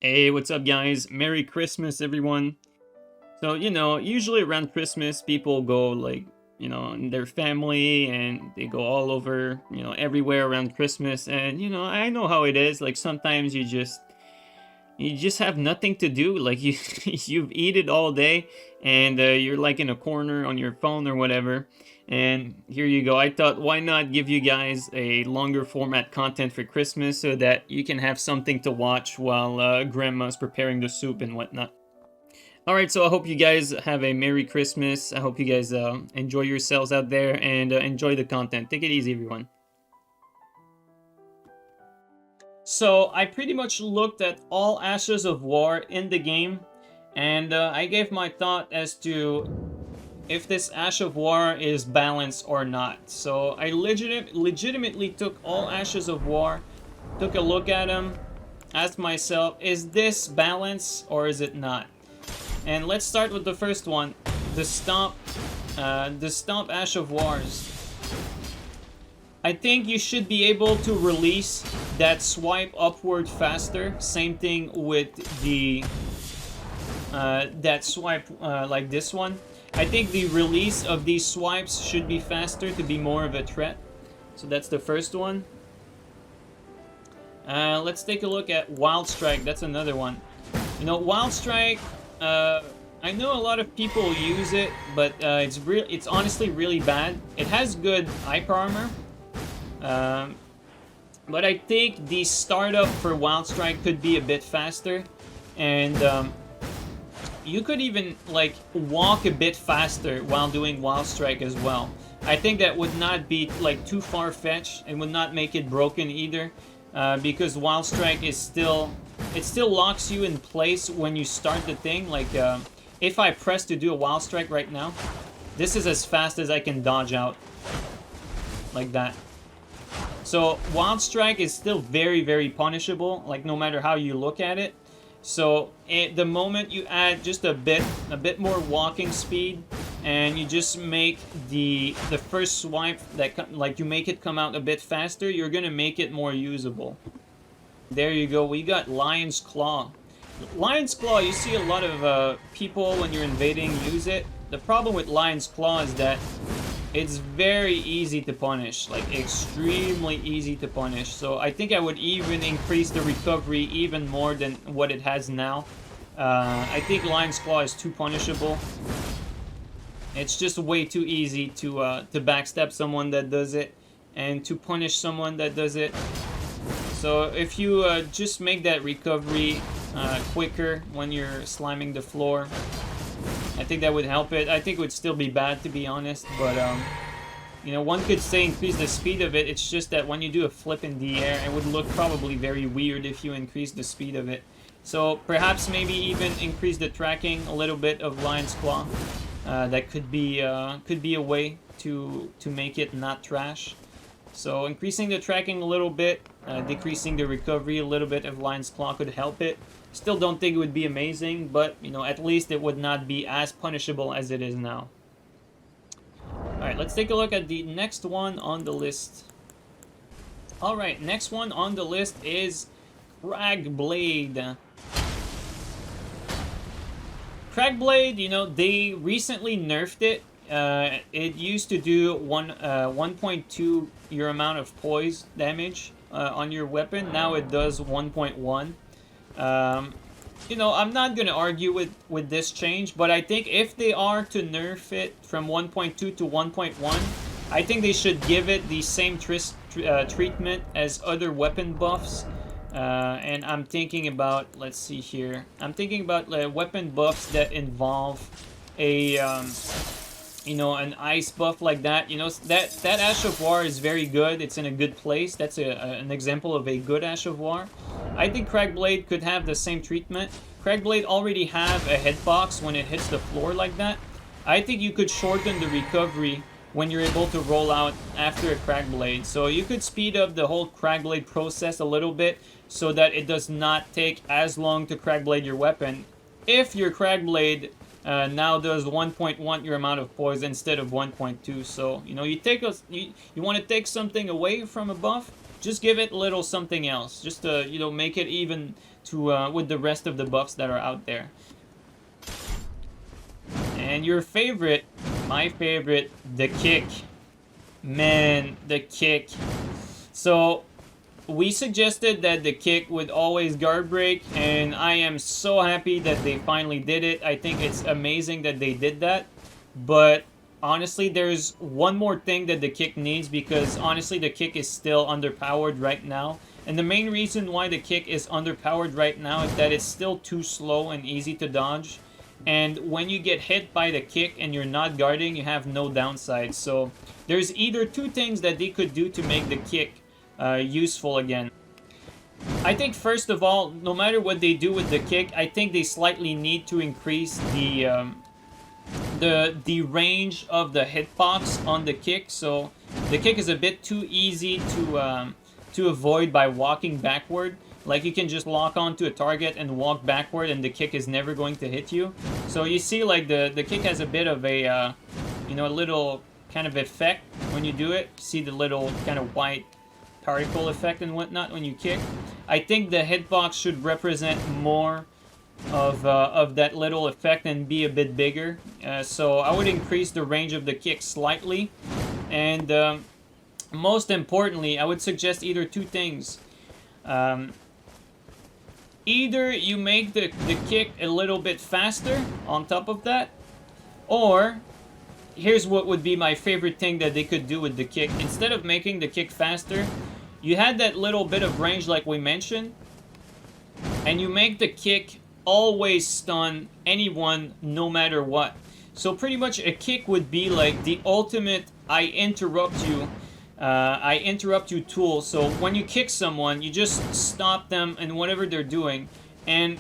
Hey, what's up, guys? Merry Christmas, everyone. So, usually around Christmas, people go like, in their family and they go all over, everywhere around Christmas. And, I know how it is. Like, sometimes you just have nothing to do. Like, you've eaten all day and you're like in a corner on your phone or whatever. And here you go. I thought, why not give you guys a longer format content for Christmas so that you can have something to watch while grandma's preparing the soup and whatnot. Alright, so I hope you guys have a Merry Christmas. I hope you guys enjoy yourselves out there and enjoy the content. Take it easy, everyone. So I pretty much looked at all Ashes of War in the game, and I gave my thought as to if this Ash of War is balanced or not. So I legitimately took all Ashes of War, took a look at them, asked myself, is this balanced or is it not? And let's start with the first one, the Stomp Ash of Wars. I think you should be able to release that swipe upward faster. Same thing with the that swipe like this one. I think the release of these swipes should be faster to be more of a threat. So that's the first one. Let's take a look at Wild Strike. That's another one. Wild Strike, I know a lot of people use it, but it's honestly really bad. It has good hyper armor. But I think the startup for Wild Strike could be a bit faster, and you could even like walk a bit faster while doing Wild Strike as well. I think that would not be like too far-fetched and would not make it broken either, because Wild Strike is still locks you in place when you start the thing. Like if I press to do a Wild Strike right now, this is as fast as I can dodge out, like that. So Wild Strike is still very, very punishable, like no matter how you look at it. So the moment you add just a bit more walking speed, and you just make the first swipe that like you make it come out a bit faster, you're gonna make it more usable. There you go. We got Lion's Claw. Lion's Claw, you see a lot of people when you're invading use it. The problem with Lion's Claw is that it's very easy to punish, like extremely easy to punish. So I think I would even increase the recovery even more than what it has now. I think Lion's Claw is too punishable. It's just way too easy to backstab someone that does it and to punish someone that does it. So if you just make that recovery quicker when you're slamming the floor, I think that would help it. I think it would still be bad, to be honest, but one could say increase the speed of it. It's just that when you do a flip in the air, it would look probably very weird if you increase the speed of it. So perhaps maybe even increase the tracking a little bit of Lion's Claw. That could be a way to make it not trash. So increasing the tracking a little bit, decreasing the recovery a little bit of Lion's Claw could help it. Still don't think it would be amazing, but at least it would not be as punishable as it is now. Alright, let's take a look at the next one on the list. Alright, next one on the list is Cragblade. Cragblade, they recently nerfed it. It used to do 1.2 your amount of poise damage on your weapon. Now it does 1.1. I'm not gonna argue with this change, but I think if they are to nerf it from 1.2 to 1.1, I think they should give it the same treatment as other weapon buffs. And I'm thinking about, let's see here, I'm thinking about weapon buffs that involve a an ice buff like that. That Ash of War is very good. It's in a good place. That's an example of a good Ash of War. I think Cragblade could have the same treatment. Cragblade already have a hitbox when it hits the floor like that. I think you could shorten the recovery when you're able to roll out after a Cragblade. So you could speed up the whole Cragblade process a little bit so that it does not take as long to Cragblade your weapon. If your Cragblade now does 1.1 your amount of poise instead of 1.2. So you want to take something away from a buff, just give it a little something else, just to, you know, make it even to with the rest of the buffs that are out there. And your favorite, my favorite, the kick. Man, the kick. So we suggested that the kick would always guard break, and I am so happy that they finally did it. I think it's amazing that they did that. But honestly, there's one more thing that the kick needs, because honestly the kick is still underpowered right now. And the main reason why the kick is underpowered right now is that it's still too slow and easy to dodge. And when you get hit by the kick and you're not guarding, you have no downside. So there's either two things that they could do to make the kick useful again. I think first of all, no matter what they do with the kick, I think they slightly need to increase the range of the hitbox on the kick. So the kick is a bit too easy to avoid by walking backward. Like, you can just lock onto a target and walk backward, and the kick is never going to hit you. So you see, like, the kick has a bit of a you know, a little kind of effect when you do it. See the little kind of white particle effect and whatnot when you kick. I think the hitbox should represent more of that little effect and be a bit bigger. So I would increase the range of the kick slightly. And most importantly, I would suggest either two things. Either you make the kick a little bit faster on top of that, or here's what would be my favorite thing that they could do with the kick. Instead of making the kick faster, you had that little bit of range like we mentioned, and you make the kick always stun anyone no matter what. So pretty much a kick would be like the ultimate I interrupt you tool. So when you kick someone, you just stop them and whatever they're doing. And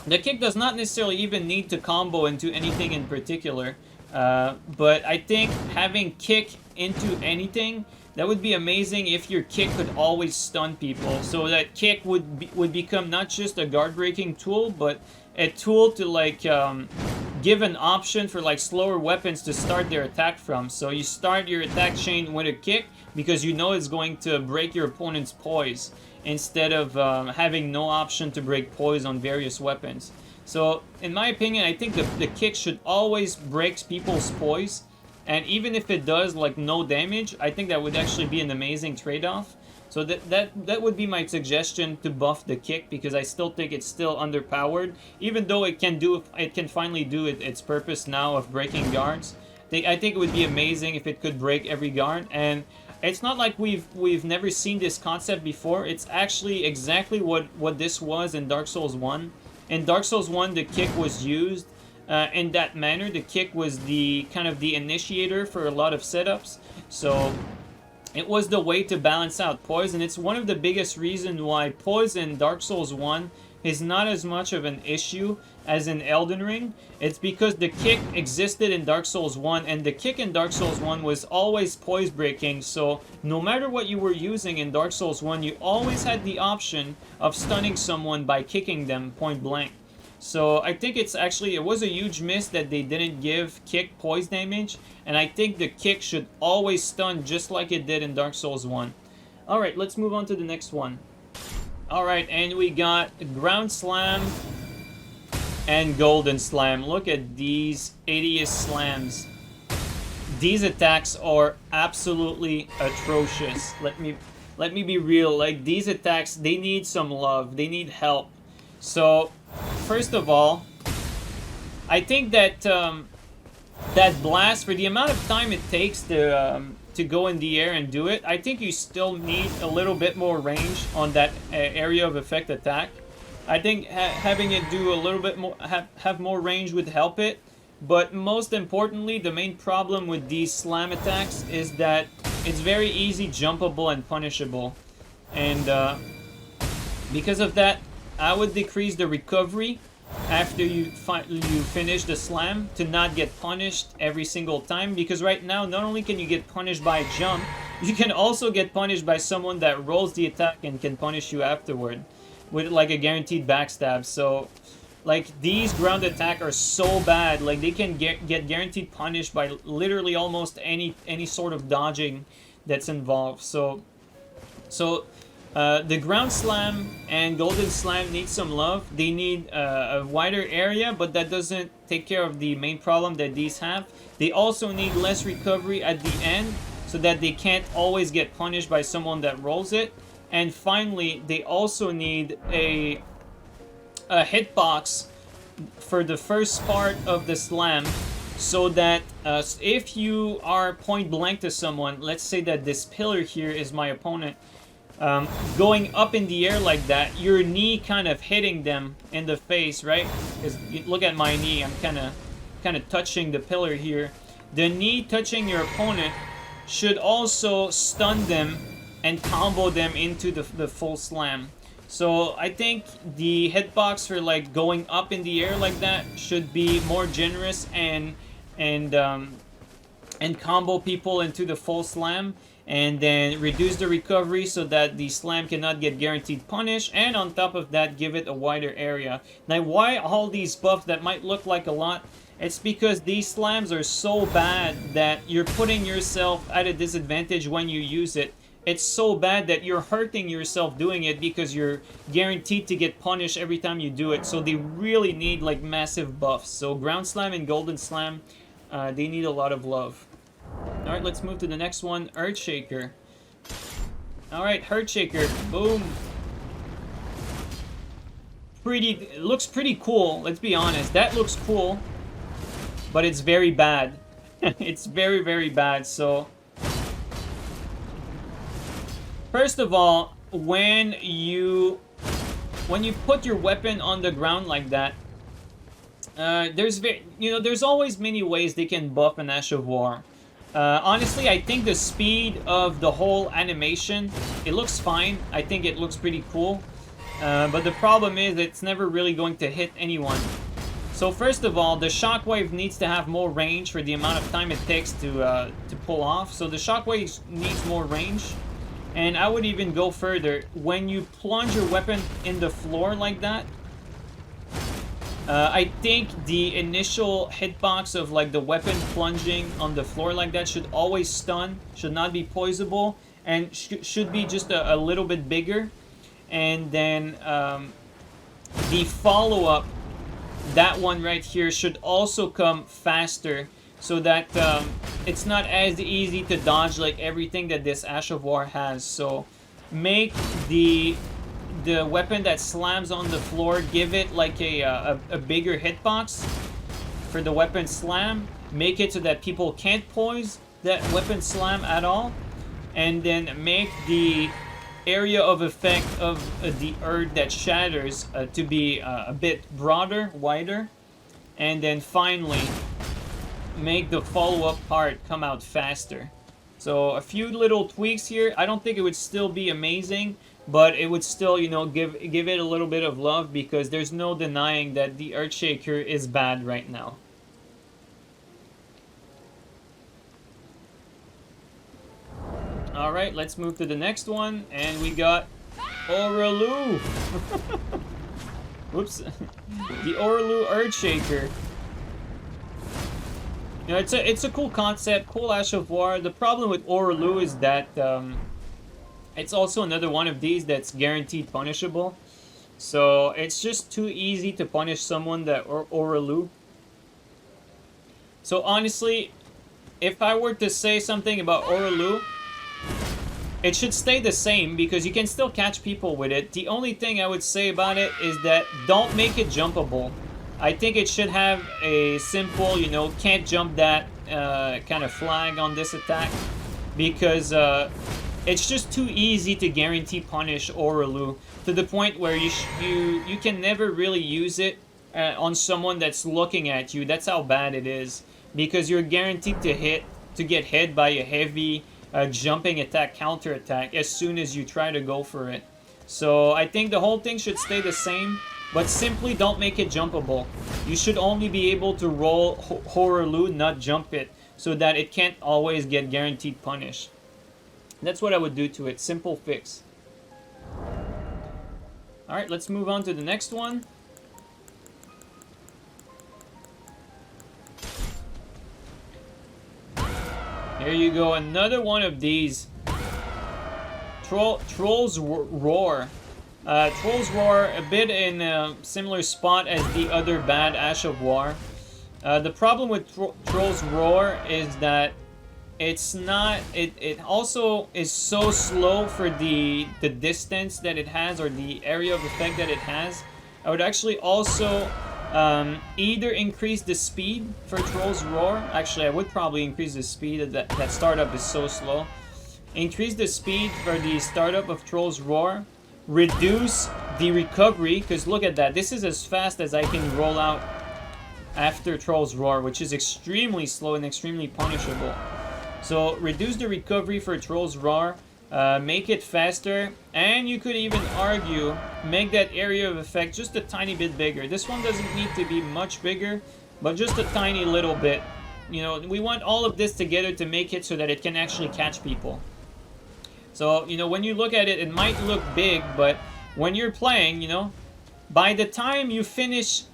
the kick does not necessarily even need to combo into anything in particular. But I think having kick into anything, that would be amazing if your kick could always stun people. So that kick would become not just a guard breaking tool, but a tool to like give an option for like slower weapons to start their attack from. So you start your attack chain with a kick because you know it's going to break your opponent's poise, instead of having no option to break poise on various weapons. So in my opinion, I think the kick should always break people's poise. And even if it does like no damage, I think that would actually be an amazing trade-off. So that would be my suggestion to buff the kick, because I still think it's still underpowered, even though it can finally do its purpose now of breaking guards. I think it would be amazing if it could break every guard. And it's not like we've never seen this concept before. It's actually exactly what this was in Dark Souls 1. In Dark Souls 1, the kick was used in that manner. The kick was the kind of the initiator for a lot of setups. So it was the way to balance out poise, and it's one of the biggest reasons why poise in Dark Souls 1 is not as much of an issue as in Elden Ring. It's because the kick existed in Dark Souls 1, and the kick in Dark Souls 1 was always poise breaking, so no matter what you were using in Dark Souls 1, you always had the option of stunning someone by kicking them point blank. So I think it was a huge miss that they didn't give kick poise damage, and I think the kick should always stun just like it did in Dark Souls 1. Alright, let's move on to the next one. Alright, and we got Ground Slam and Golden Slam. Look at these hideous slams. These attacks are absolutely atrocious. Let me be real. Like, these attacks, they need some love. They need help. So first of all, I think that that blast, for the amount of time it takes to go in the air and do it, I think you still need a little bit more range on that area of effect attack. I think having it do a little bit more, have more range would help it. But most importantly, the main problem with these slam attacks is that it's very easy jumpable and punishable. And because of that, I would decrease the recovery after you finish the slam to not get punished every single time, because right now not only can you get punished by a jump, you can also get punished by someone that rolls the attack and can punish you afterward with like a guaranteed backstab. So like, these ground attack are so bad, like they can get guaranteed punished by literally almost any sort of dodging that's involved. So So the ground slam and golden slam need some love. They need a wider area, but that doesn't take care of the main problem that these have. They also need less recovery at the end, so that they can't always get punished by someone that rolls it. And finally, they also need a hitbox for the first part of the slam, so that if you are point blank to someone, let's say that this pillar here is my opponent, going up in the air like that, your knee kind of hitting them in the face, right? Because look at my knee, I'm kind of touching the pillar here. The knee touching your opponent should also stun them and combo them into the full slam. So I think the hitbox for like going up in the air like that should be more generous and combo people into the full slam, and then reduce the recovery so that the slam cannot get guaranteed punish, and on top of that give it a wider area. Now why all these buffs that might look like a lot? It's because these slams are so bad that you're putting yourself at a disadvantage when you use it. It's so bad that you're hurting yourself doing it because you're guaranteed to get punished every time you do it. So they really need like massive buffs. So ground slam and golden slam, they need a lot of love. Alright, let's move to the next one, Earthshaker. Alright, Earthshaker, boom. It looks pretty cool, let's be honest. That looks cool, but it's very bad. It's very, very bad, so... First of all, when you put your weapon on the ground like that, there's always many ways they can buff an Ash of War. Honestly, I think the speed of the whole animation, it looks fine. I think it looks pretty cool. But the problem is it's never really going to hit anyone. So first of all, the shockwave needs to have more range for the amount of time it takes to pull off. So the shockwave needs more range. And I would even go further. When you plunge your weapon in the floor like that, I think the initial hitbox of like the weapon plunging on the floor like that should always stun, should not be poisonable, and should be just a little bit bigger. And then the follow-up, that one right here, should also come faster, so that it's not as easy to dodge like everything that this Ash of War has. So make the weapon that slams on the floor, give it like a bigger hitbox for the weapon slam. Make it so that people can't poise that weapon slam at all. And then make the area of effect of the earth that shatters to be a bit broader, wider. And then finally, make the follow-up part come out faster. So a few little tweaks here. I don't think it would still be amazing, but it would still, you know, give it a little bit of love, because there's no denying that the Earthshaker is bad right now. Alright, let's move to the next one, and we got Oralu. Whoops. The Oralu Earthshaker. You know, it's a cool concept, cool Ash of War. The problem with Oralu is that it's also another one of these that's guaranteed punishable. So it's just too easy to punish someone that Oralu. So honestly, if I were to say something about Oralu, it should stay the same, because you can still catch people with it. The only thing I would say about it is that don't make it jumpable. I think it should have a simple, you know, can't jump that kind of flag on this attack, because it's just too easy to guarantee punish Oralu, to the point where you can never really use it on someone that's looking at you. That's how bad it is, because you're guaranteed to get hit by a heavy jumping attack, counter attack, as soon as you try to go for it. So I think the whole thing should stay the same, but simply don't make it jumpable. You should only be able to roll Oralu, not jump it, so that it can't always get guaranteed punish. That's what I would do to it. Simple fix. Alright, let's move on to the next one. Here you go, another one of these. Troll's Roar. Troll's Roar, a bit in a similar spot as the other bad Ash of War. The problem with Troll's Roar is that it's not... It also is so slow for the distance that it has, or the area of effect that it has. I would actually also either increase the speed for Troll's Roar. Actually, I would probably increase the speed. That startup is so slow. Increase the speed for the startup of Troll's Roar. Reduce the recovery, because look at that. This is as fast as I can roll out after Troll's Roar, which is extremely slow and extremely punishable. So reduce the recovery for Troll's Roar, make it faster, and you could even argue make that area of effect just a tiny bit bigger. This one doesn't need to be much bigger, but just a tiny little bit. You know, we want all of this together to make it so that it can actually catch people. So, you know, when you look at it, it might look big, but when you're playing, you know, by the time you finish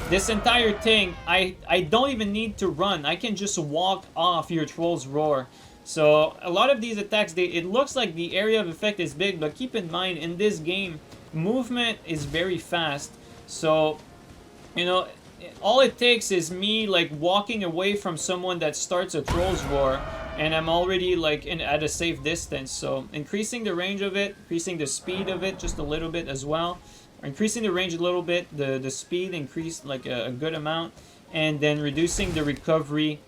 this entire thing, I don't even need to run. I can just walk off your Troll's Roar. So, a lot of these attacks, it looks like the area of effect is big, but keep in mind, in this game, movement is very fast. So, you know, all it takes is me, like, walking away from someone that starts a Troll's Roar, and I'm already like at a safe distance. So increasing the range of it, increasing the speed of it just a little bit as well, or increasing the range a little bit, the speed increased like a good amount, and then reducing the recovery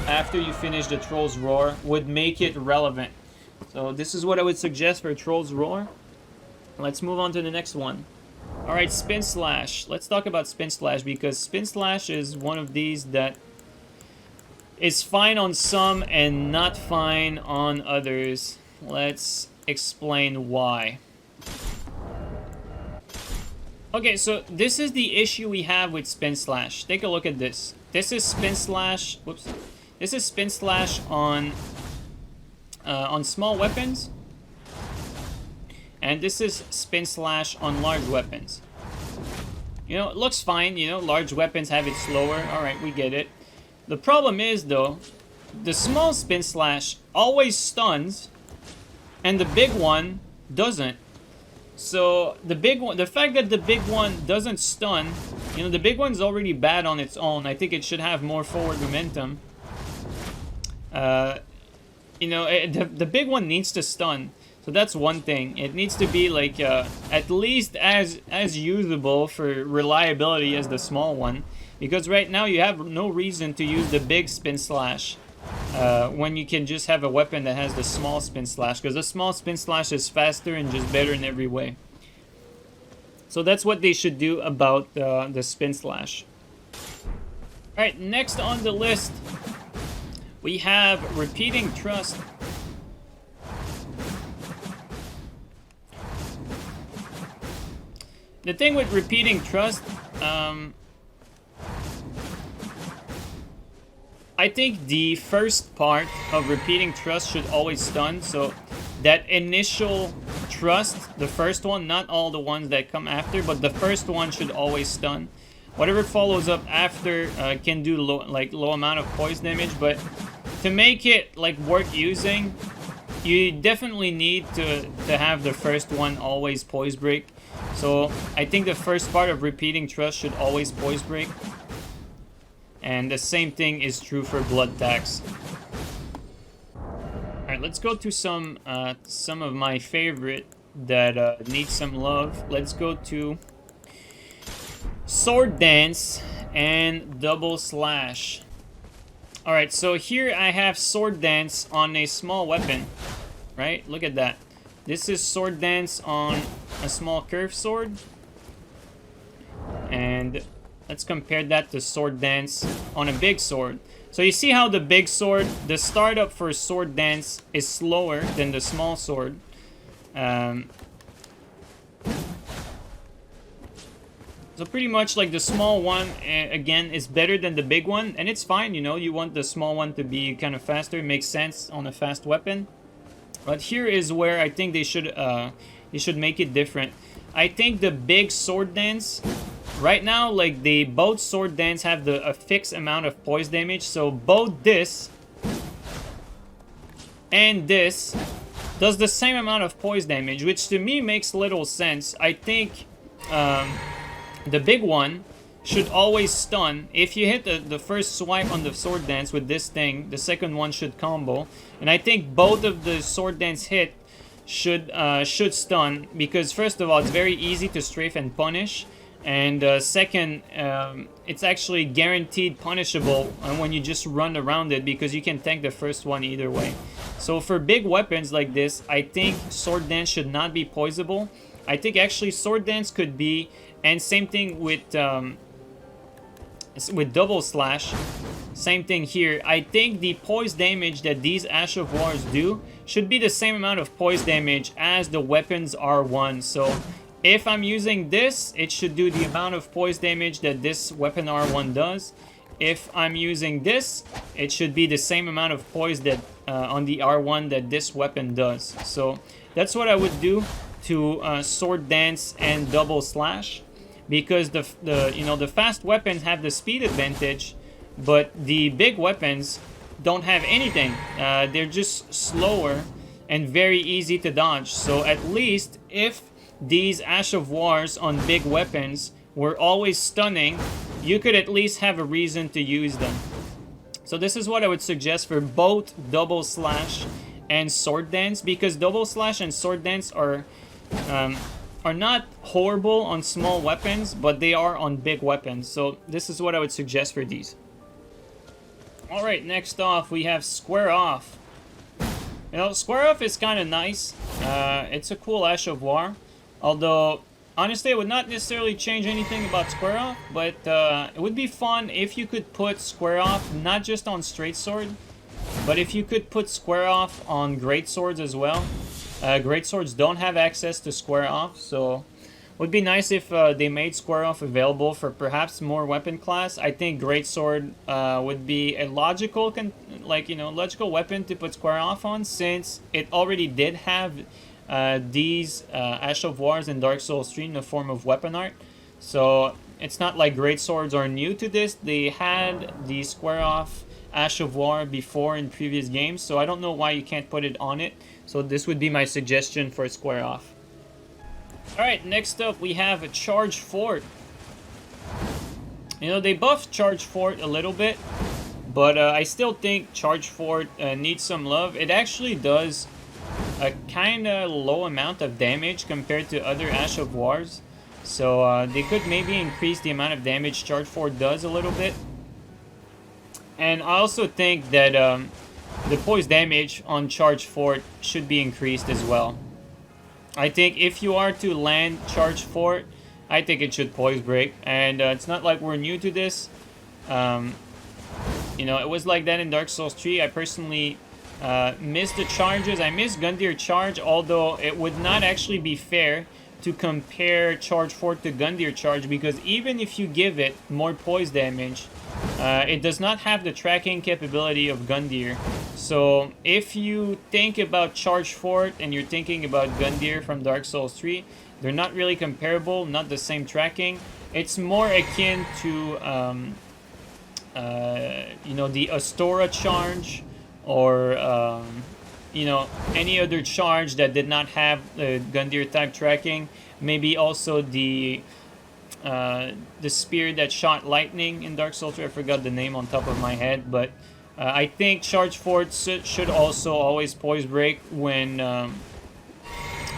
after you finish the Troll's Roar would make it relevant. So this is what I would suggest for Troll's Roar. Let's move on to the next one. Alright, Spin Slash. Let's talk about Spin Slash, because Spin Slash is one of these that is fine on some and not fine on others. Let's explain why. Okay, so this is the issue we have with Spin Slash. Take a look at this. This is Spin Slash. Whoops. This is Spin Slash on small weapons, and this is Spin Slash on large weapons. You know, it looks fine. You know, large weapons have it slower. All right, we get it. The problem is, though, the small Spin Slash always stuns, and the big one doesn't. So, the big one, the fact that the big one doesn't stun, you know, the big one's already bad on its own. I think it should have more forward momentum. You know, the big one needs to stun. So that's one thing. It needs to be, like, at least as usable for reliability as the small one. Because right now you have no reason to use the big Spin Slash when you can just have a weapon that has the small Spin Slash. Because the small Spin Slash is faster and just better in every way. So that's what they should do about the Spin Slash. Alright, next on the list, we have Repeating Trust. The thing with Repeating Trust, I think the first part of Repeating Trust should always stun. So that initial trust, the first one, not all the ones that come after, but the first one should always stun. Whatever follows up after can do low amount of poise damage, but to make it like worth using, you definitely need to have the first one always poise break. So I think the first part of Repeating Trust should always poise break. And the same thing is true for Blood Tax. Alright, let's go to some of my favorite that need some love. Let's go to Sword Dance and Double Slash. Alright, so here I have Sword Dance on a small weapon. Right? Look at that. This is Sword Dance on a small curved sword. And let's compare that to Sword Dance on a big sword. So you see how the big sword, the startup for Sword Dance is slower than the small sword. So pretty much like the small one, again, is better than the big one. And it's fine, you know, you want the small one to be kind of faster. It makes sense on a fast weapon. But here is where I think they should make it different. I think the big Sword Dance, right now, like both Sword Dance have a fixed amount of poise damage. So both this and this does the same amount of poise damage, which to me makes little sense. I think the big one should always stun. If you hit the first swipe on the sword dance with this thing, the second one should combo. And I think both of the sword dance hit should stun, because first of all, it's very easy to strafe and punish. And second, it's actually guaranteed punishable when you just run around it, because you can tank the first one either way. So for big weapons like this, I think Sword Dance should not be poisable. I think actually Sword Dance could be, and same thing with Double Slash. Same thing here. I think the poise damage that these Ash of Wars do should be the same amount of poise damage as the weapons R1. So if I'm using this, it should do the amount of poise damage that this weapon R1 does. If I'm using this, it should be the same amount of poise that on the R1 that this weapon does. So that's what I would do to Sword Dance and Double Slash, because the fast weapons have the speed advantage, but the big weapons don't have anything. They're just slower and very easy to dodge. So at least if these Ash of Wars on big weapons were always stunning, you could at least have a reason to use them. So this is what I would suggest for both Double Slash and Sword Dance, because Double Slash and Sword Dance are not horrible on small weapons, but they are on big weapons. So this is what I would suggest for these. Alright, next off we have Square Off. You know, Square Off is kind of nice. It's a cool Ash of War. Although, honestly, it would not necessarily change anything about Square Off, but it would be fun if you could put Square Off not just on Straight Sword, but if you could put Square Off on Great Swords as well. Great Swords don't have access to Square Off, so it would be nice if they made Square Off available for perhaps more weapon class. I think Great Sword would be a logical, logical weapon to put Square Off on, since it already did have these Ash of Wars in Dark Souls 3 in the form of weapon art. So it's not like Great Swords are new to this. They had the Square Off Ash of War before in previous games, so I don't know why you can't put it on it. So this would be my suggestion for Square Off. Alright, next up we have a Charge Fort. You know, they buffed Charge Fort a little bit, but I still think Charge Fort needs some love. It actually does a kind of low amount of damage compared to other Ash of Wars. So they could maybe increase the amount of damage Charge Fort does a little bit. And I also think that the poise damage on Charge Fort should be increased as well. I think if you are to land Charge Fort, I think it should poise break. And it's not like we're new to this. You know, it was like that in Dark Souls 3. I personally missed the charges. I missed Gundyr Charge, although it would not actually be fair to compare Charge Fort to Gundyr Charge, because even if you give it more poise damage, it does not have the tracking capability of Gundyr. So if you think about Charge Fort and you're thinking about Gundyr from Dark Souls 3, they're not really comparable, not the same tracking. It's more akin to you know, the Astora Charge, or you know, any other charge that did not have the Gundyr type tracking. Maybe also the spear that shot lightning in Dark Souls 3. I forgot the name on top of my head, but I think Charge Fort should also always poise break when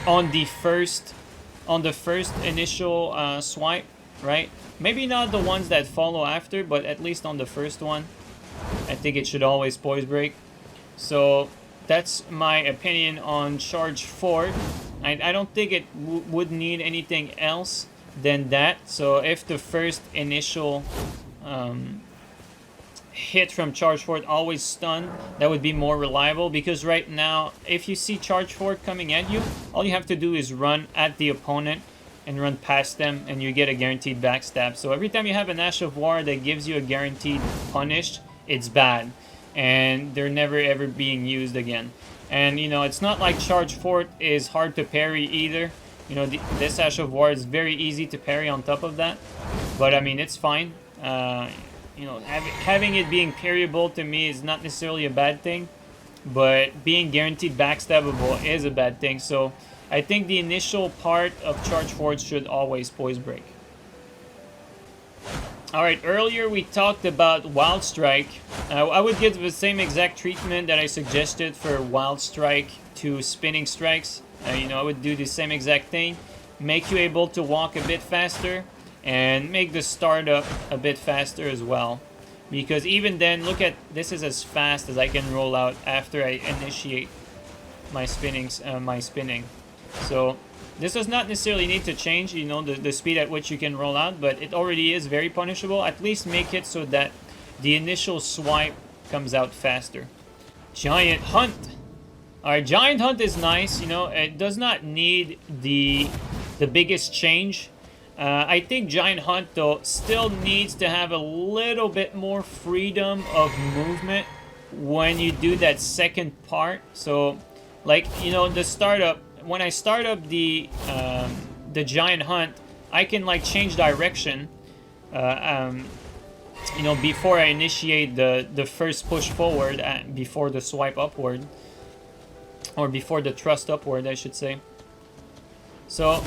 on the first initial swipe, right? Maybe not the ones that follow after, but at least on the first one, I think it should always poise break. So that's my opinion on Charge Fort. I don't think it would need anything else than that. So if the first initial hit from Charge Fort always stun, that would be more reliable, because right now if you see Charge Fort coming at you, all you have to do is run at the opponent and run past them, and you get a guaranteed backstab. So every time you have an Ash of War that gives you a guaranteed punish, it's bad, and they're never ever being used again. And you know, it's not like Charge Fort is hard to parry either. You know, this Ash of War is very easy to parry on top of that. But I mean, it's fine. You know, having it being parryable to me is not necessarily a bad thing. but being guaranteed backstabbable is a bad thing. So I think the initial part of charge forward should always poise break. Alright, earlier we talked about Wild Strike. I would give the same exact treatment that I suggested for Wild Strike to Spinning Strikes. You know, I would do the same exact thing. Make you able to walk a bit faster, and make the startup a bit faster as well. Because even then, look at, this is as fast as I can roll out after I initiate my spinning. So this does not necessarily need to change, you know, the speed at which you can roll out, but it already is very punishable. At least make it so that the initial swipe comes out faster. Giant Hunt. Alright, Giant Hunt is nice, you know, it does not need the biggest change. I think Giant Hunt, though, still needs to have a little bit more freedom of movement when you do that second part. So, like, you know, the startup, when I start up the Giant Hunt, I can, like, change direction, you know, before I initiate the first push forward, before the swipe upward. Or before the thrust upward, I should say. So,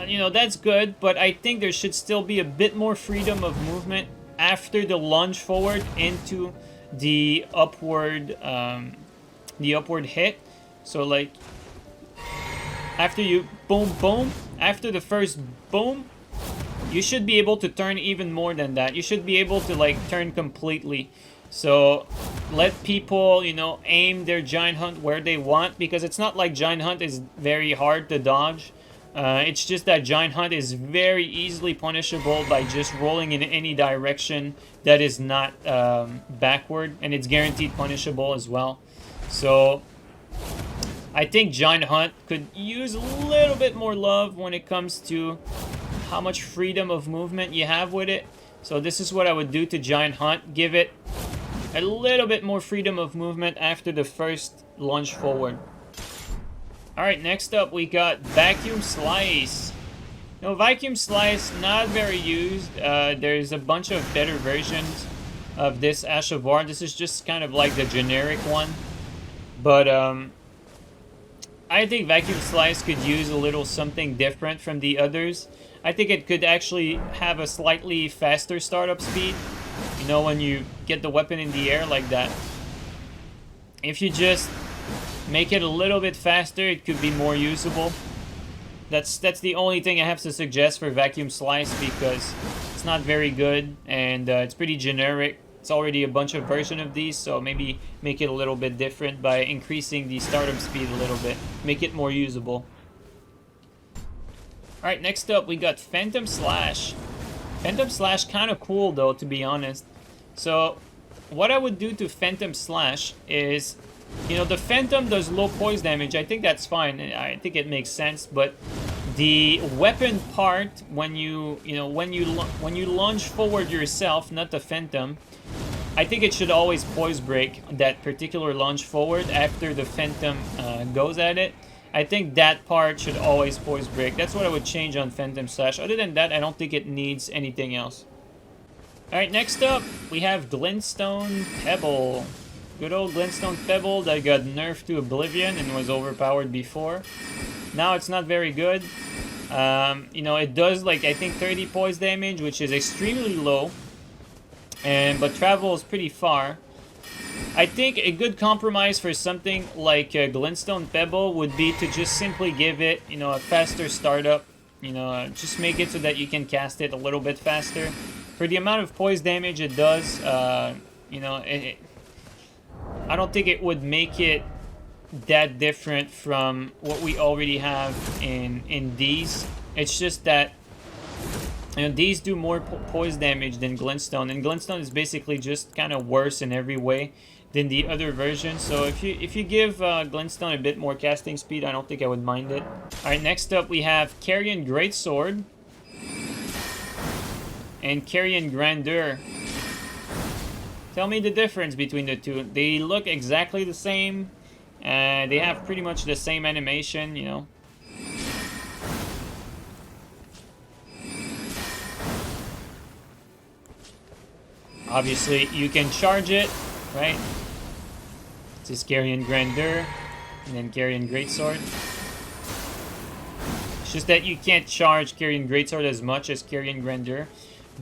you know, that's good, but I think there should still be a bit more freedom of movement after the lunge forward into the upward hit. So, like, after you boom, boom, after the first boom, you should be able to turn even more than that. You should be able to, like, turn completely. So, let people, you know, aim their Giant Hunt where they want, because it's not like Giant Hunt is very hard to dodge. It's just that Giant Hunt is very easily punishable by just rolling in any direction that is not backward, and it's guaranteed punishable as well. So I think Giant Hunt could use a little bit more love when it comes to how much freedom of movement you have with it. So this is what I would do to Giant Hunt. Give it a little bit more freedom of movement after the first lunge forward. Alright, next up we got Vacuum Slice. No, Vacuum Slice, not very used. There's a bunch of better versions of this Ash of War. This is just kind of like the generic one. But, I think Vacuum Slice could use a little something different from the others. I think it could actually have a slightly faster startup speed. You know, when you get the weapon in the air like that. If you just make it a little bit faster, it could be more usable. That's the only thing I have to suggest for Vacuum Slice, because it's not very good, and it's pretty generic. It's already a bunch of versions of these, so maybe make it a little bit different by increasing the startup speed a little bit. Make it more usable. Alright, next up we got Phantom Slash. Phantom Slash kind of cool though, to be honest. So, what I would do to Phantom Slash is, you know, the Phantom does low poise damage. I think that's fine. I think it makes sense. But the weapon part, when you lunge forward yourself, not the Phantom, I think it should always poise break that particular lunge forward after the Phantom goes at it. I think that part should always poise break. That's what I would change on Phantom Slash. Other than that, I don't think it needs anything else. Alright, next up, we have Glintstone Pebble. Good old Glintstone Pebble that got nerfed to oblivion and was overpowered before. Now it's not very good. You know, it does, like, I think 30 poise damage, which is extremely low. But travels pretty far. I think a good compromise for something like Glintstone Pebble would be to just simply give it, you know, a faster startup. You know, just make it so that you can cast it a little bit faster. For the amount of poise damage it does, you know, I don't think it would make it that different from what we already have in these. It's just that, you know, these do more poise damage than Glintstone, and Glintstone is basically just kind of worse in every way than the other versions. So if you give Glintstone a bit more casting speed, I don't think I would mind it. All right, next up we have Carrion Greatsword and Carrion Grandeur. Tell me the difference between the two. They look exactly the same. They have pretty much the same animation, you know. Obviously, you can charge it, right? This is Carrion Grandeur, and then Carrion Greatsword. It's just that you can't charge Carrion Greatsword as much as Carrion Grandeur.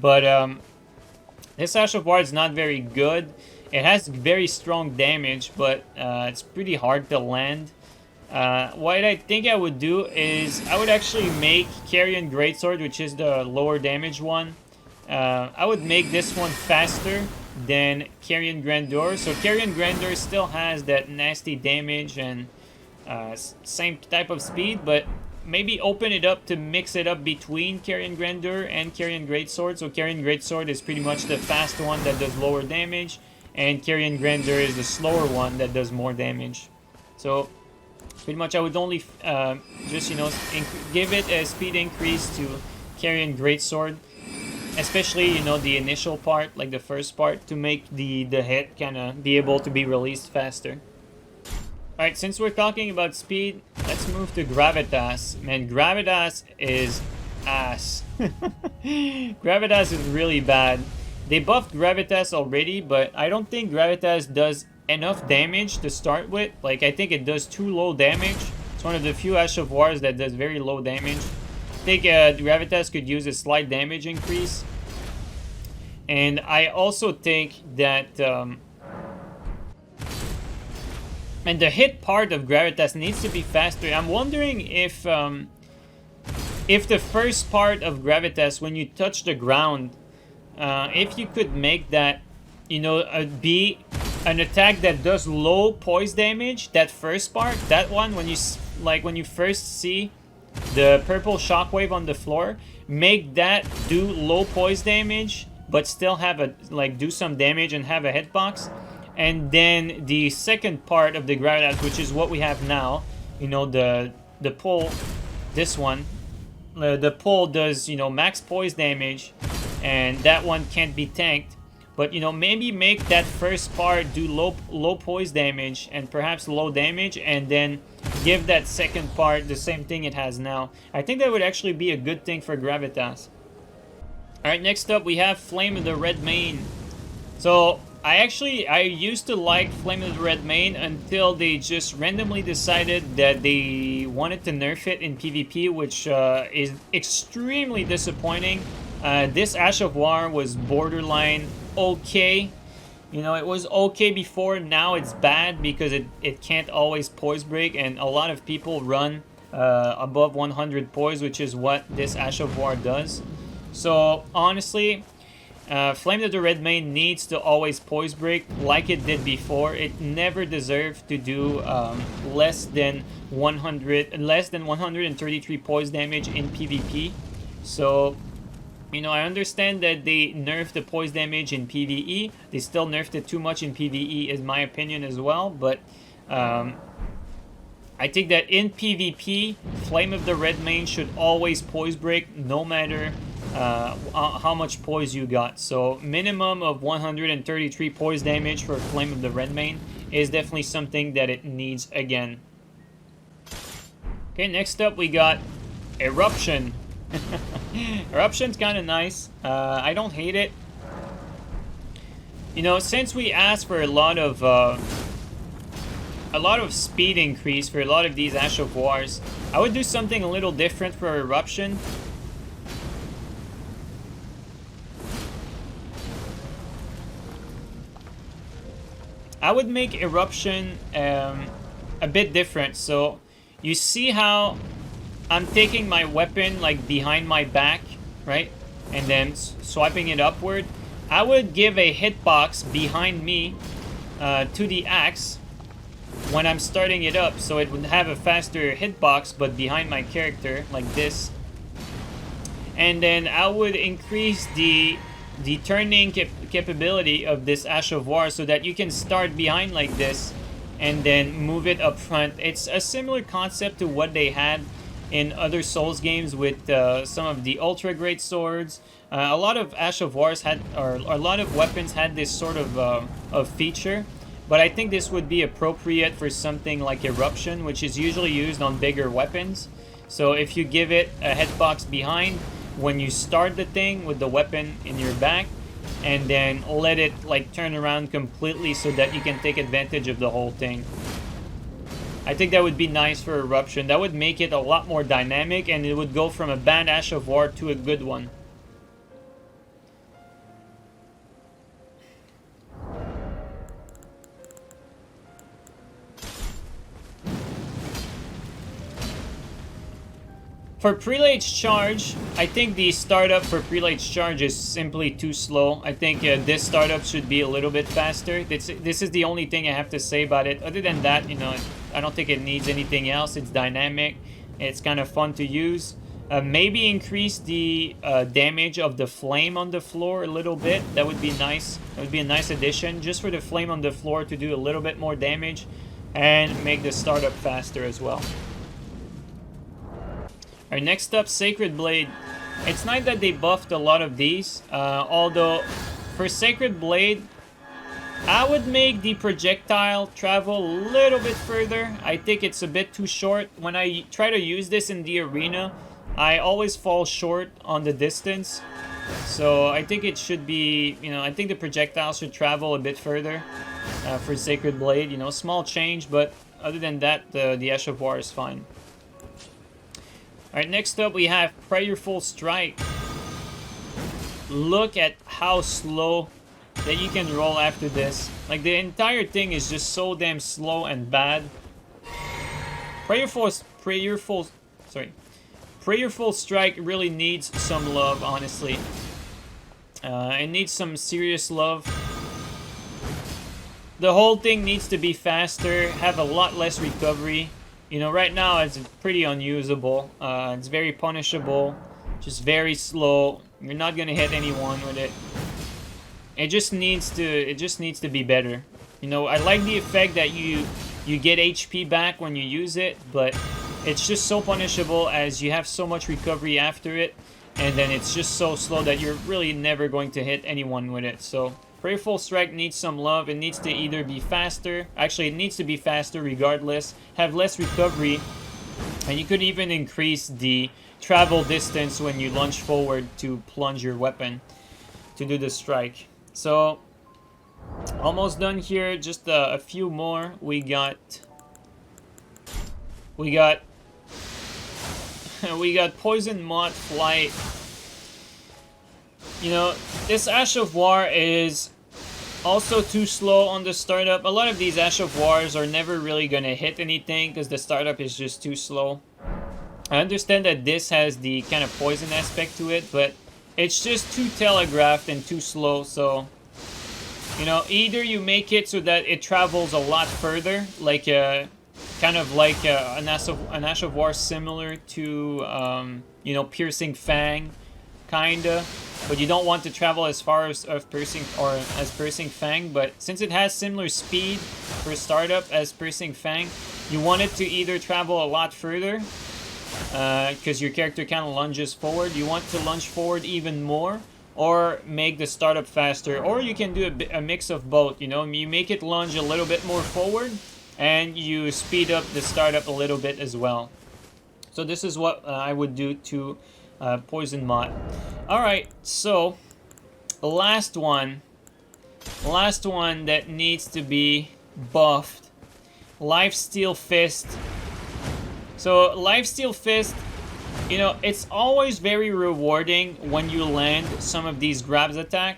But this Ash of War is not very good. It has very strong damage, but it's pretty hard to land. What I think I would do is I would actually make Carrion Greatsword, which is the lower damage one. I would make this one faster than Carrion Grandeur. So Carrion Grandeur still has that nasty damage and same type of speed, but maybe open it up to mix it up between Carrion Grandeur and Carrion Greatsword. So Carrion Greatsword is pretty much the fast one that does lower damage, and Carrion Grandeur is the slower one that does more damage. So pretty much I would only just, you know, give it a speed increase to Carrion Greatsword, especially, you know, the initial part, like the first part, to make the hit kind of be able to be released faster. Alright, since we're talking about speed, let's move to Gravitas. Man, Gravitas is ass. Gravitas is really bad. They buffed Gravitas already, but I don't think Gravitas does enough damage to start with. Like, I think it does too low damage. It's one of the few Ash of Wars that does very low damage. I think Gravitas could use a slight damage increase. And I also think that... and the hit part of Gravitas needs to be faster. I'm wondering if the first part of Gravitas, when you touch the ground, if you could make that, you know, be an attack that does low poise damage. That first part, that one, when you first see the purple shockwave on the floor, make that do low poise damage, but still have a do some damage and have a hitbox. And then the second part of the Gravitas, which is what we have now, you know, the pull, this one, the pull does, you know, max poise damage, and that one can't be tanked. But, you know, maybe make that first part do low poise damage and perhaps low damage, and then give that second part the same thing it has now. I think that would actually be a good thing for Gravitas. Alright, next up we have Flame of the Red Mane. So, I used to like Flame of the Red Mane until they just randomly decided that they wanted to nerf it in PvP, which is extremely disappointing. This Ash of War was borderline okay. You know, it was okay before, now it's bad because it can't always poise break, and a lot of people run above 100 poise, which is what this Ash of War does. So, honestly... Flame of the Red Mane needs to always poise break like it did before. It never deserved to do less than 133 poise damage in PvP. So, you know, I understand that they nerfed the poise damage in PvE. They still nerfed it too much in PvE, is my opinion as well. But I think that in PvP, Flame of the Red Mane should always poise break, no matter how much poise you got. So minimum of 133 poise damage for Flame of the Red Mane is definitely something that it needs again. Okay, next up we got Eruption. Eruption's kind of nice. I don't hate it. You know, since we asked for a lot of speed increase for a lot of these Ash of Wars, I would do something a little different for Eruption. I would make Eruption a bit different. So you see how I'm taking my weapon like behind my back, right? And then swiping it upward. I would give a hitbox behind me to the axe when I'm starting it up. So it would have a faster hitbox but behind my character like this. And then I would increase the turning capability of this Ash of War so that you can start behind like this and then move it up front. It's a similar concept to what they had in other Souls games with some of the ultra great swords. A lot of Ash of Wars had, or a lot of weapons had this sort of feature, but I think this would be appropriate for something like Eruption, which is usually used on bigger weapons. So if you give it a hitbox behind when you start the thing with the weapon in your back, and then let it like turn around completely so that you can take advantage of the whole thing. I think that would be nice for Eruption. That would make it a lot more dynamic, and it would go from a bad Ash of War to a good one. For Prelate's Charge, I think the startup for Prelate's Charge is simply too slow. I think this startup should be a little bit faster. This is the only thing I have to say about it. Other than that, you know, I don't think it needs anything else. It's dynamic. It's kind of fun to use. Maybe increase the damage of the flame on the floor a little bit. That would be nice. That would be a nice addition. Just for the flame on the floor to do a little bit more damage. And make the startup faster as well. Alright, next up, Sacred Blade. It's nice that they buffed a lot of these. Although, for Sacred Blade, I would make the projectile travel a little bit further. I think it's a bit too short. When I try to use this in the arena, I always fall short on the distance. So I think it should be, you know, I think the projectile should travel a bit further for Sacred Blade. You know, small change, but other than that, the Ash of War is fine. Alright, next up we have Prayerful Strike. Look at how slow that you can roll after this. Like, the entire thing is just so damn slow and bad. Prayerful Strike really needs some love, honestly. It needs some serious love. The whole thing needs to be faster, have a lot less recovery. You know, right now it's pretty unusable. It's very punishable, just very slow. You're not gonna hit anyone with it. It just needs to be better. You know, I like the effect that you get HP back when you use it, but it's just so punishable as you have so much recovery after it, and then it's just so slow that you're really never going to hit anyone with it. So Prayerful Strike needs some love. It needs to either be faster. Actually, it needs to be faster regardless. Have less recovery. And you could even increase the travel distance when you lunge forward to plunge your weapon to do the strike. So, almost done here. Just a few more. We got Poison Moth Flight. You know, this Ash of War is also too slow on the startup. A lot of these Ash of Wars are never really gonna hit anything because the startup is just too slow. I understand that this has the kind of poison aspect to it, but it's just too telegraphed and too slow. So, you know, either you make it so that it travels a lot further, like kind of like an Ash of War similar to, you know, Piercing Fang, kinda. But you don't want to travel as far as Piercing Fang. But since it has similar speed for startup as Piercing Fang, you want it to either travel a lot further, because your character kind of lunges forward. You want to lunge forward even more, or make the startup faster. Or you can do a mix of both. You know, you make it lunge a little bit more forward, and you speed up the startup a little bit as well. So this is what I would do to Poison Moth. Alright, so last one that needs to be buffed. Lifesteal Fist. So Lifesteal Fist, you know, it's always very rewarding when you land some of these grabs attack.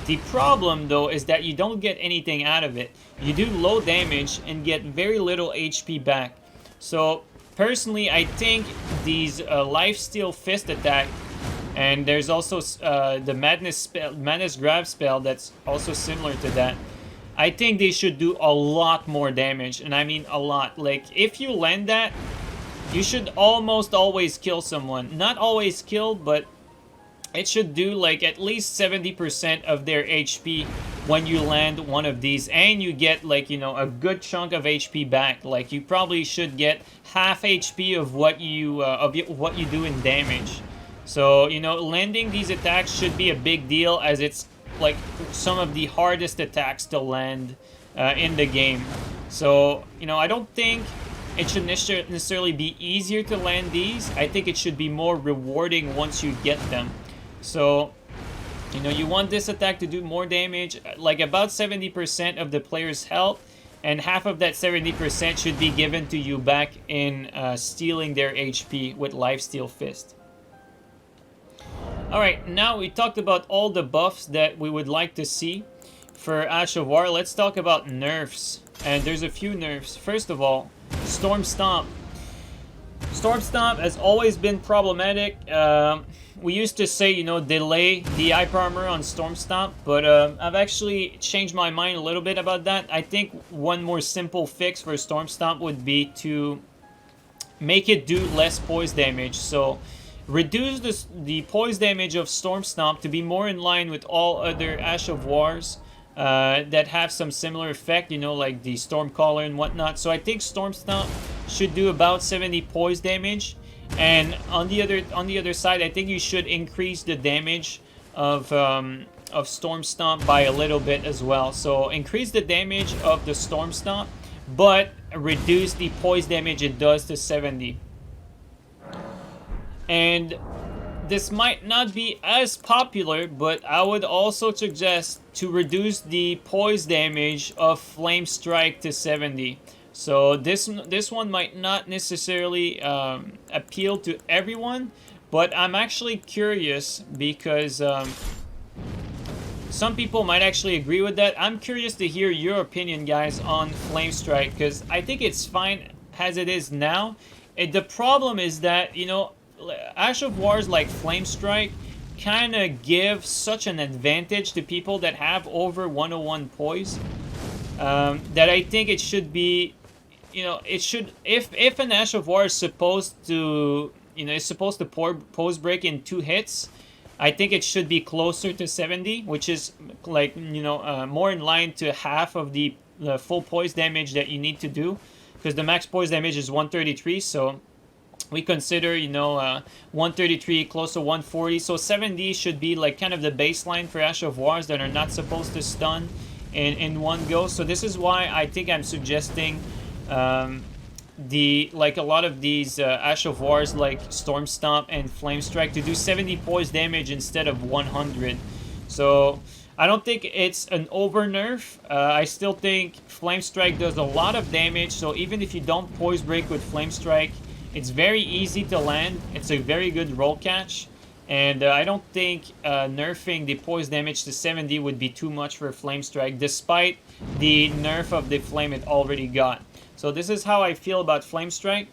The problem though is that you don't get anything out of it. You do low damage and get very little HP back. So personally, I think these Lifesteal Fist attack, and there's also the Madness Grab spell that's also similar to that. I think they should do a lot more damage, and I mean a lot. Like, if you land that, you should almost always kill someone. Not always kill, but it should do like at least 70% of their HP when you land one of these, and you get, like, you know, a good chunk of HP back. Like, you probably should get half HP of what you do in damage. So, you know, landing these attacks should be a big deal, as it's like some of the hardest attacks to land in the game. So, you know, I don't think it should necessarily be easier to land these. I think it should be more rewarding once you get them. So, You know, you want this attack to do more damage, like about 70% of the player's health, and half of that 70% should be given to you back in stealing their HP with Lifesteal Fist. Alright, now we talked about all the buffs that we would like to see for Ash of War. Let's talk about nerfs. And there's a few nerfs. First of all, Storm Stomp. Storm Stomp has always been problematic. We used to say, you know, delay the hyper armor on Storm Stomp, but I've actually changed my mind a little bit about that. I think one more simple fix for Storm Stomp would be to make it do less poise damage. So reduce the poise damage of Storm Stomp to be more in line with all other Ash of Wars that have some similar effect, you know, like the Stormcaller and whatnot. So I think Storm Stomp should do about 70 poise damage. And on the other side, I think you should increase the damage of Storm Stomp by a little bit as well. So increase the damage of the Storm Stomp, but reduce the poise damage it does to 70. And this might not be as popular, but I would also suggest to reduce the poise damage of Flame Strike to 70. So this one might not necessarily appeal to everyone, but I'm actually curious because some people might actually agree with that. I'm curious to hear your opinion, guys, on Flame Strike, because I think it's fine as it is now. The problem is that, you know, Ash of Wars like Flame Strike kind of give such an advantage to people that have over 101 poise that I think it should be, you know, it should, if an Ash of War is supposed to, you know, is supposed to pose break in 2 hits, I think it should be closer to 70, which is like, you know, more in line to half of the full poise damage that you need to do, because the max poise damage is 133, so we consider, you know, 133 close to 140, so 70 should be like kind of the baseline for Ash of Wars that are not supposed to stun in one go. So this is why I think I'm suggesting like a lot of these Ash of Wars like Storm Stomp and Flame Strike to do 70 poise damage instead of 100. So I don't think it's an over nerf. I still think Flame Strike does a lot of damage, so even if you don't poise break with Flame Strike, it's very easy to land. It's a very good roll catch. And I don't think nerfing the poise damage to 70 would be too much for Flame Strike, despite the nerf of the flame it already got. So this is how I feel about Flame Strike.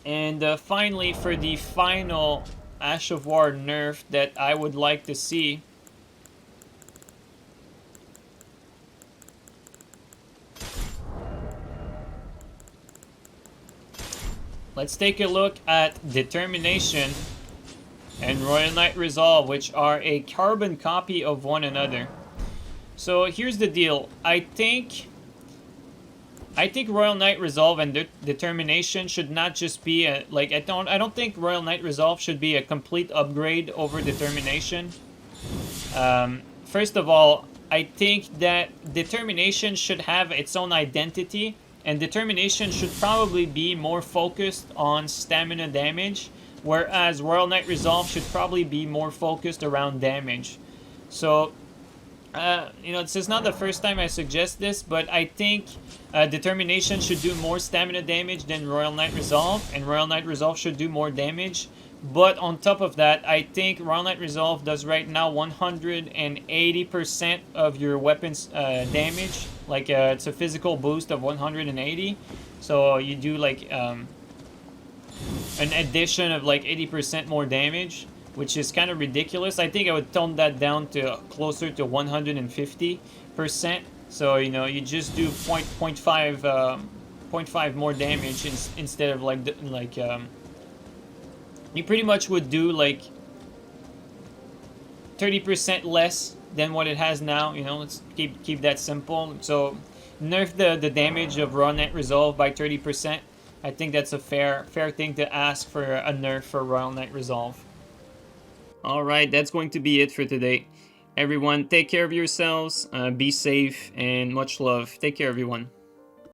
And finally, for the final Ash of War nerf that I would like to see, let's take a look at Determination and Royal Knight Resolve, which are a carbon copy of one another. So here's the deal. I think Royal Knight Resolve and Determination should not just be a, like, I don't think Royal Knight Resolve should be a complete upgrade over Determination. First of all, I think that Determination should have its own identity, and Determination should probably be more focused on stamina damage, whereas Royal Knight Resolve should probably be more focused around damage. So, you know, this is not the first time I suggest this, but I think Determination should do more stamina damage than Royal Knight Resolve, and Royal Knight Resolve should do more damage. But on top of that, I think Royal Knight Resolve does right now 180% of your weapon's damage. Like, it's a physical boost of 180. So you do like an addition of like 80% more damage, which is kind of ridiculous. I think I would tone that down to closer to 150%. So, you know, you just do 0.5 more damage instead of like you pretty much would do like 30% less than what it has now. You know, let's keep that simple. So nerf the damage of Royal Knight Resolve by 30%. I think that's a fair thing to ask for a nerf for Royal Knight Resolve. Alright, that's going to be it for today. Everyone, take care of yourselves, be safe, and much love. Take care, everyone.